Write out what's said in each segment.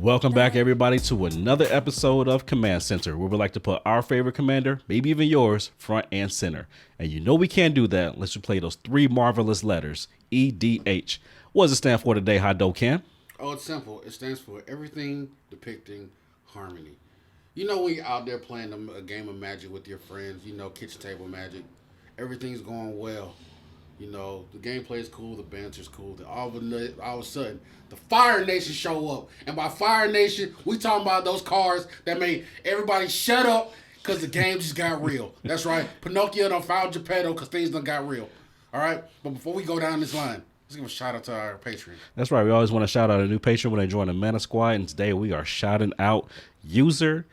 Welcome back, everybody, to another episode of Command Center, where we like to put our favorite commander, maybe even yours, front and center. And you know we can't do that unless you play those three marvelous letters, EDH. What does it stand for today, Hadoken? Oh, it's simple. It stands for everything depicting harmony. You know when you're out there playing a game of Magic with your friends, you know, kitchen table Magic, everything's going well. You know, the gameplay is cool, the banter's cool. Then all of a sudden, the Fire Nation show up. And by Fire Nation, we talking about those cards that made everybody shut up because the game just got real. That's right. Pinocchio done found Geppetto because things done got real. All right? But before we go down this line, let's give a shout out to our Patreon. That's right. We always want to shout out a new patron when they join the Mana Squad. And today we are shouting out user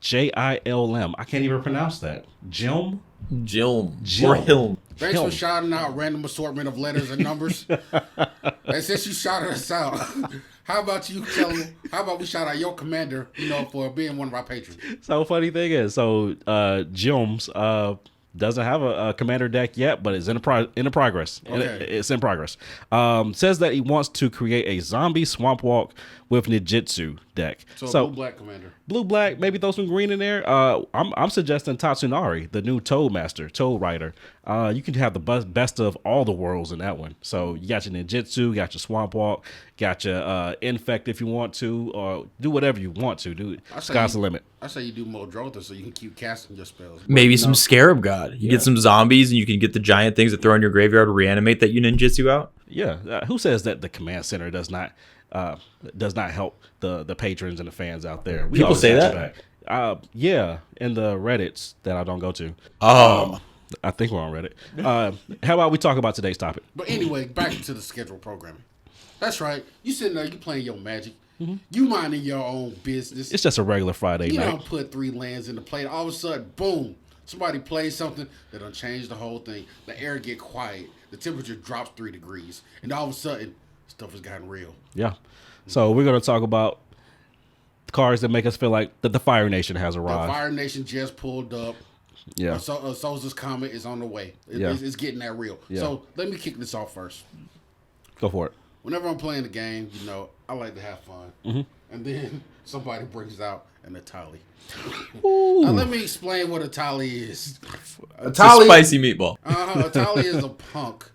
JILM. I can't even pronounce that. Jilm? Or Hilm. Thanks for shouting out random assortment of letters and numbers. And since you shouted us out, how about we shout out your commander, you know, for being one of our patrons? So funny thing is, Jilms doesn't have a commander deck yet, but it's in progress. Okay. It's in progress. Says that he wants to create a zombie swamp walk with Nijitsu deck. So blue-black commander. Blue-black, maybe throw some green in there. I'm suggesting Tatsunari, the new Toad Master, Toad Rider. You can have the best of all the worlds in that one. So you got your Ninjutsu, got your Swamp Walk, got your Infect if you want to, or do whatever you want to. Do sky's the limit. I say you do Modrotha so you can keep casting your spells. Maybe some Scarab God. You get some zombies and you can get the giant things that throw in your graveyard to reanimate that you ninjutsu out. Yeah. Who says that the Command Center does not help the patrons and the fans out there? People say that? Yeah, in the Reddits that I don't go to. Oh. I think we're on Reddit. How about we talk about today's topic? But anyway, back to the scheduled programming. That's right. You sitting there, you playing your Magic. Mm-hmm. You minding your own business. It's just a regular Friday night. You don't put 3 lands in the plate. All of a sudden, boom, somebody plays something that done change the whole thing. The air get quiet. The temperature drops 3 degrees. And all of a sudden, stuff has gotten real. Yeah. So we're going to talk about cards that make us feel like that the Fire Nation has arrived. The Fire Nation just pulled up. Yeah. Souls' Comet is on the way. It's getting that real. Yeah. So let me kick this off first. Go for it. Whenever I'm playing the game, you know, I like to have fun. Mm-hmm. And then somebody brings out an Atali. Now let me explain what Atali is. It's a spicy meatball. Atali is a punk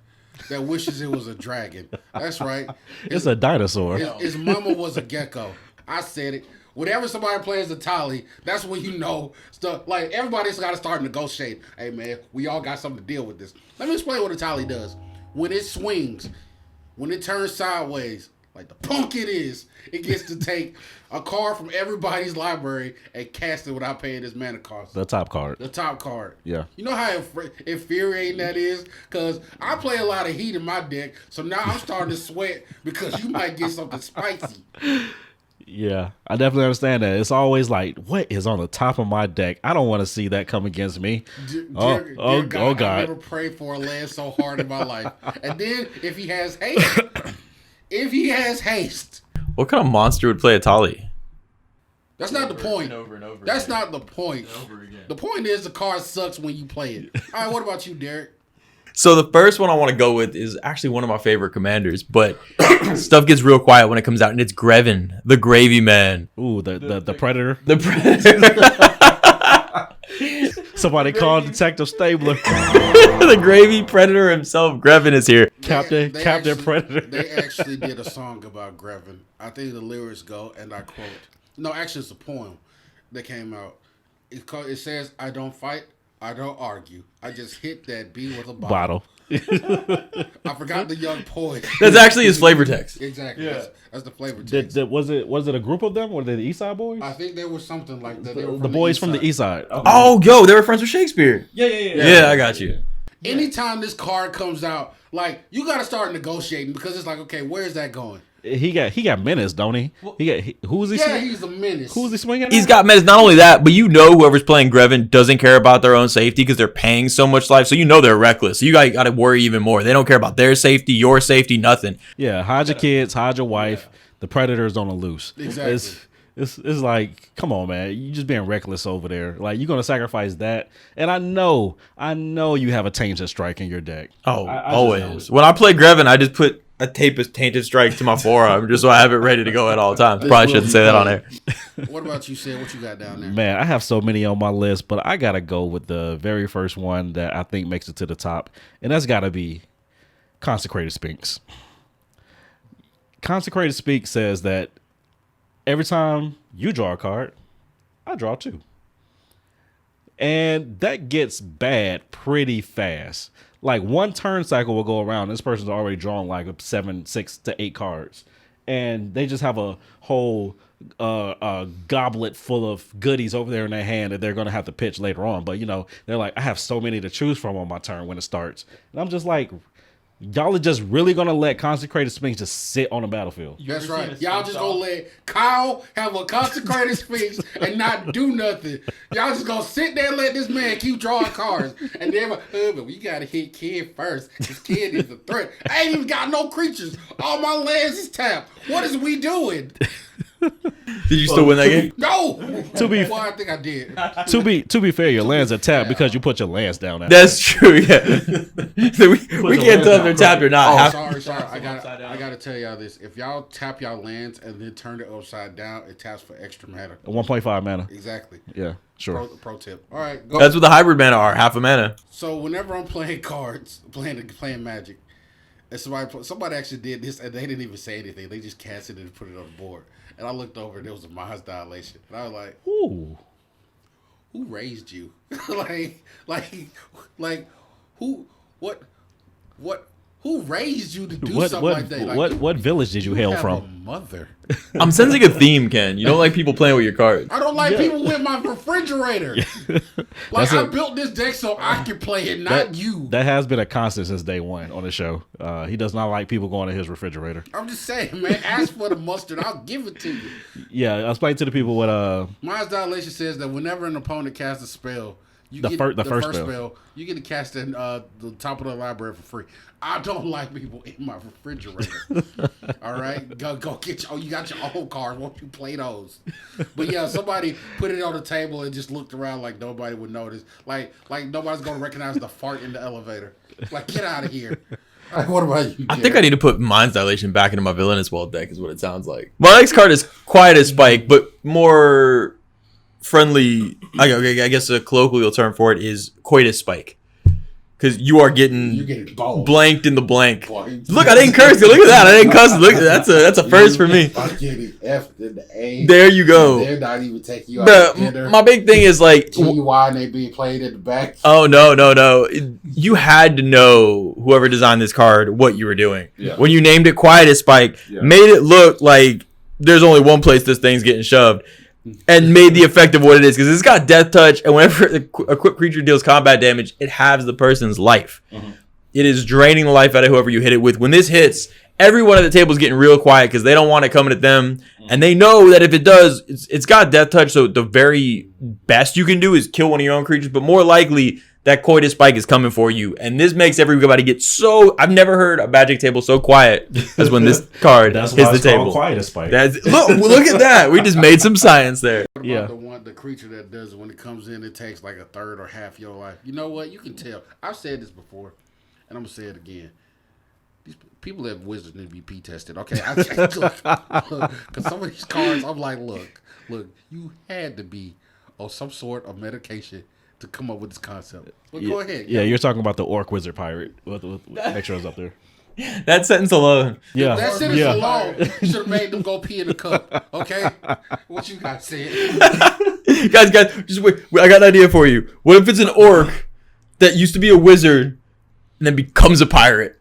that wishes it was a dragon. That's right. It's a dinosaur. His mama was a gecko. I said it. Whenever somebody plays Atali, that's when you know stuff. Like, everybody's got to start negotiating. Hey, man, we all got something to deal with this. Let me explain what Atali does. When it swings, when it turns sideways, like the punk it is, it gets to take a card from everybody's library and cast it without paying its mana cost. The top card. The top card. Yeah. You know how infuriating that is? Because I play a lot of heat in my deck, so now I'm starting to sweat because you might get something spicy. Yeah, I definitely understand that. It's always like, what is on the top of my deck? I don't want to see that come against me. Dear God. I never prayed for a land so hard in my life. And then if he has haste, What kind of monster would play Atali? that's not the point. That's not the point. The point is the card sucks when you play it. All right, what about you, Derek? So the first one I want to go with is actually one of my favorite commanders, but stuff gets real quiet when it comes out, and it's Grevin, the Gravy Man. Ooh, the Predator. The Predator. Somebody called Detective Stabler. The Gravy Predator himself, Grevin, is here. Captain Predator. They actually did a song about Grevin. I think the lyrics go, and I quote. No, actually, it's a poem that came out. It says, "I don't fight, I don't argue. I just hit that B with a bottle." I forgot the young poet. That's actually his flavor text. Exactly. Yeah. That's the flavor text. Was it a group of them? Were they the East Side Boys? I think there was something like that. The boys from the East Side. Oh, yo, they were friends with Shakespeare. Yeah, I got you. Anytime this card comes out, like, you got to start negotiating because it's like, okay, where's that going? He got menace, don't he? Who's he? Yeah, he's a menace. Who's he swinging at? He's got menace. Not only that, but you know whoever's playing Grevin doesn't care about their own safety because they're paying so much life. So you know they're reckless. So you got to worry even more. They don't care about their safety, your safety, nothing. Yeah, hide your kids, hide your wife. Yeah. The Predator's on the loose. Exactly. It's like, come on, man. You just being reckless over there. Like, you're gonna sacrifice that. And I know you have a Tainted Strike in your deck. Oh, always. When I play Grevin, I just put I tape a tainted strike to my forearm just so I have it ready to go at all times. Probably shouldn't say that on air. What about you, Sid? What you got down there? Man, I have so many on my list, but I gotta go with the very first one that I think makes it to the top, and that's gotta be Consecrated Sphinx. Consecrated Sphinx says that every time you draw a card, I draw two. And that gets bad pretty fast. Like one turn cycle will go around. This person's already drawn like 6 to 8 cards. And they just have a whole goblet full of goodies over there in their hand that they're going to have to pitch later on. But, you know, they're like, I have so many to choose from on my turn when it starts. And I'm just like, y'all are just really going to let Consecrated Sphinx just sit on the battlefield. That's right. Y'all just going to let Kyle have a Consecrated Sphinx and not do nothing. Y'all just going to sit there and let this man keep drawing cards. And then, but we got to hit Kid first. This Kid is a threat. I ain't even got no creatures. All my lands is tapped. What is we doing? Did you still win that game? No. Well, I think I did. To be fair, your lands are tapped because you put your lands down. That's true. Yeah. So we can't tell if they're tapped or not. Sorry. I gotta tell y'all this. If y'all tap y'all lands and then turn it upside down, it taps for extra mana. 1.5 mana. Exactly. Yeah, sure. Pro tip. All right, go. That's what the hybrid mana are. Half a mana. So whenever I'm playing cards, playing Magic, and somebody actually did this, and they didn't even say anything. They just cast it and put it on the board. And I looked over, and there was a Mind's Dilation, and I was like, Ooh. Who raised you? like, who, what, who raised you to do something like that? Like, what village did you hail have from? A mother. I'm sensing a theme, Ken. You don't like people playing with your cards. I don't like people with my refrigerator. I built this deck so I can play it, not you. That has been a constant since day one on the show. He does not like people going to his refrigerator. I'm just saying, man. Ask for the mustard, I'll give it to you. Yeah, I'll explain to the people what. Mind's Dilation says that whenever an opponent casts a spell, the first spell, you get to cast it the top of the library for free. I don't like people in my refrigerator. All right, go get you got your own cards. Won't you play those? But yeah, somebody put it on the table and just looked around like nobody would notice. Like nobody's gonna recognize the fart in the elevator. Like, get out of here. Right, what about you? I think I need to put Mind's Dilation back into my Villainous Wall deck. Is what it sounds like. My next card is Quiet as Spike, but more friendly. I guess a colloquial term for it is Coitus Spike. Because you're getting blanked in the blank. Look, I didn't curse. Look at that. I didn't cuss. Look, that's a first for me. I'm getting F in the A. There you go. They're not even taking you out to dinner. My big thing is like TY and they being played at the back. Oh no. You had to know, whoever designed this card, what you were doing. Yeah. When you named it Quiet as Spike, made it look like there's only one place this thing's getting shoved. And made the effect of what it is, because it's got death touch, and whenever a quick creature deals combat damage, it halves the person's life. Mm-hmm. It is draining the life out of whoever you hit it with. When this hits, everyone at the table is getting real quiet because they don't want it coming at them, and they know that if it does, it's got death touch. So the very best you can do is kill one of your own creatures, but more likely that Coitus Spike is coming for you, and this makes everybody get so. I've never heard a Magic table so quiet as when this card hits the table. Quiet Spike. Look at that. We just made some science there. What about the creature that does it when it comes in? It takes like a third or half your life. You know what? You can tell. I've said this before, and I'm gonna say it again. These people that Wizards need to be P-tested. Okay, because some of these cards, I'm like, look, you had to be on some sort of medication to come up with this concept. Well, go ahead. Yeah, you're talking about the Orc Wizard Pirate. Make sure it's up there. That sentence alone. Yeah. That sentence alone should have made them go pee in the cup. Okay? What you got said? guys, just wait. I got an idea for you. What if it's an orc that used to be a wizard and then becomes a pirate?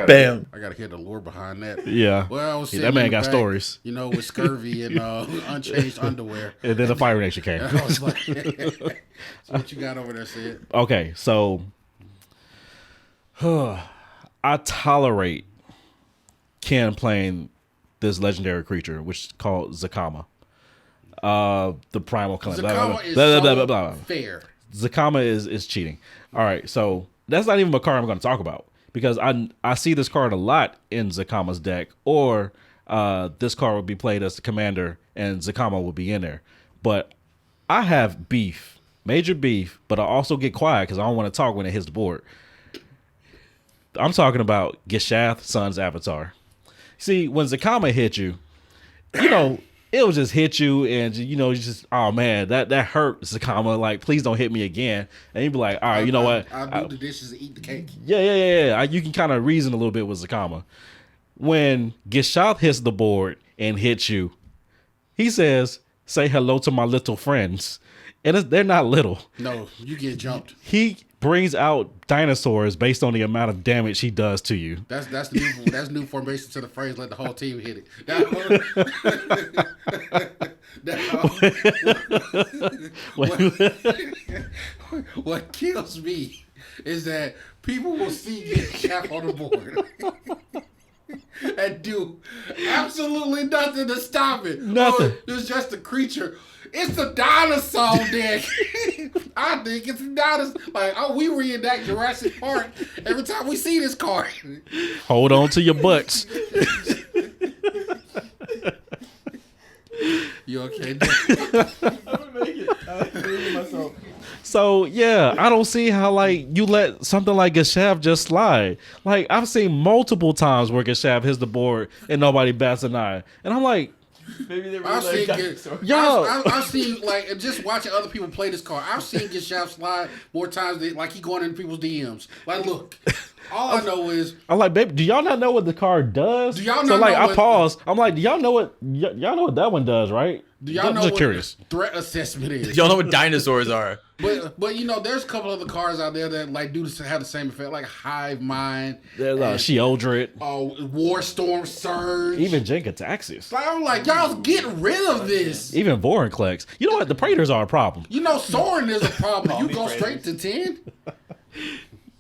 Bam. I gotta hear the lore behind that. Yeah. Well, I was that man got stories. You know, with scurvy and unchanged underwear. And then the Fire Nation came. I was like, so what you got over there, Sid? Okay, so I tolerate Ken playing this legendary creature, which is called Zakama. The primal color. Zakama is fair. Zakama is cheating. All right, so that's not even a card I'm going to talk about. Because I see this card a lot in Zakama's deck, or this card would be played as the commander and Zakama would be in there. But I have beef, major beef, but I also get quiet because I don't want to talk when it hits the board. I'm talking about Gishath, Sun's avatar. See, when Zakama hit you, it will just hit you and, you just, oh man, that hurt, Zakama. Like, please don't hit me again. And you'd be like, all right, you know what? I'll do the dishes and eat the cake. Yeah. You can kind of reason a little bit with Zakama. When Gishath hits the board and hits you, he says, say hello to my little friends. And they're not little. No, you get jumped. He brings out dinosaurs based on the amount of damage he does to you. That's new formation to the phrase. Let the whole team hit it. What kills me is that people will see Get Shaft on the board and do absolutely nothing to stop it. Nothing. It's just a creature. It's a dinosaur, Dick. I think it's a dinosaur. Like, we reenact Jurassic Park every time we see this card. Hold on to your butts. You okay, Dick? I'm gonna make it. I'm myself. So yeah, I don't see how you let something like Gishath just slide. Like, I've seen multiple times where Gishath hits the board and nobody bats an eye, and I'm like, maybe they were I've seen I've seen just watching other people play this card. I've seen Gishath slide more times than he going in people's DMs. Like, look, all I know is I'm like, baby, do y'all not know what the card does? Do y'all so not know I what- pause. I'm like, do y'all know what that one does, right? do y'all know just what curious. threat assessment is? Y'all know what dinosaurs are? But there's a couple other cards out there that have the same effect, like Hive Mind, There's Sheoldred, War Storm Surge, even Jinkataxis, I'm like, y'all get rid of this. even Vorinclex. You know what? The Praetors are a problem. Soren is a problem. You go straight to 10.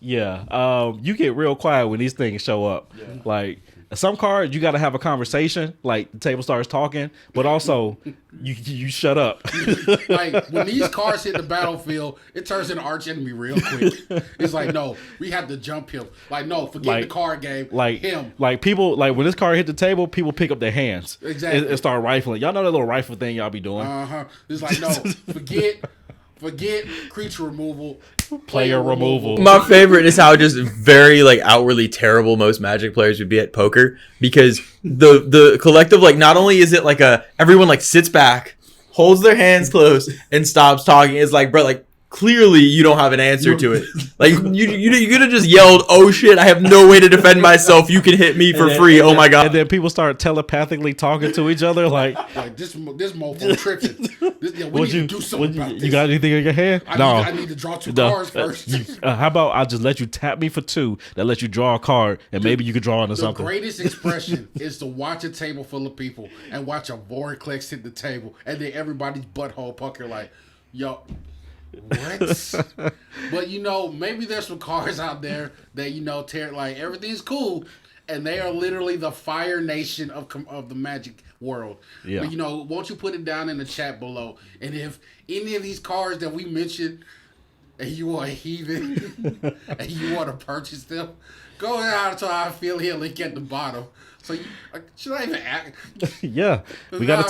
Yeah, you get real quiet when these things show up. Yeah. Like, some cards, you got to have a conversation. Like, the table starts talking, but also you shut up. Like, when these cards hit the battlefield, it turns into arch enemy real quick. It's like, no, we have to jump him. Like, no, forget the card game. Like him. Like, people, when this card hit the table, people pick up their hands. Exactly. And start rifling. Y'all know that little rifle thing y'all be doing. It's like, no, forget creature removal. Player removal. My favorite is how just very outwardly terrible most Magic players would be at poker, because the collective, not only is it everyone sits back, holds their hands closed, and stops talking. It's like, bro, clearly you don't have an answer to it. You could have just yelled, "Oh shit, I have no way to defend myself. You can hit me for free." Oh my god. And then people start telepathically talking to each other like this mofo tripping. We need to do something about this. You got anything in your hand? I need to draw two cards first. How about I just let you tap me for 2, that let you draw a card, and maybe you could draw into something. The greatest expression is to watch a table full of people and watch a Vorinclex hit the table, and then everybody's butthole pucker like, yo, what? But maybe there's some cards out there that everything's cool, and they are literally the Fire Nation of the Magic world. Yeah. But won't you put it down in the chat below? And if any of these cards that we mentioned, and you are a heathen, and you want to purchase them, go down to our affiliate link at the bottom. So should I even act? Yeah, we gotta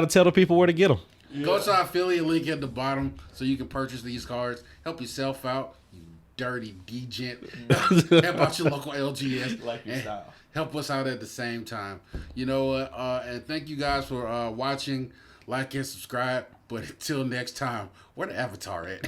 tell the people where to get them. Yeah. Go to our affiliate link at the bottom so you can purchase these cards. Help yourself out, you dirty degent. Help out your local LGS. Help us out at the same time. And thank you guys for watching. Like and subscribe. But until next time, where the avatar at?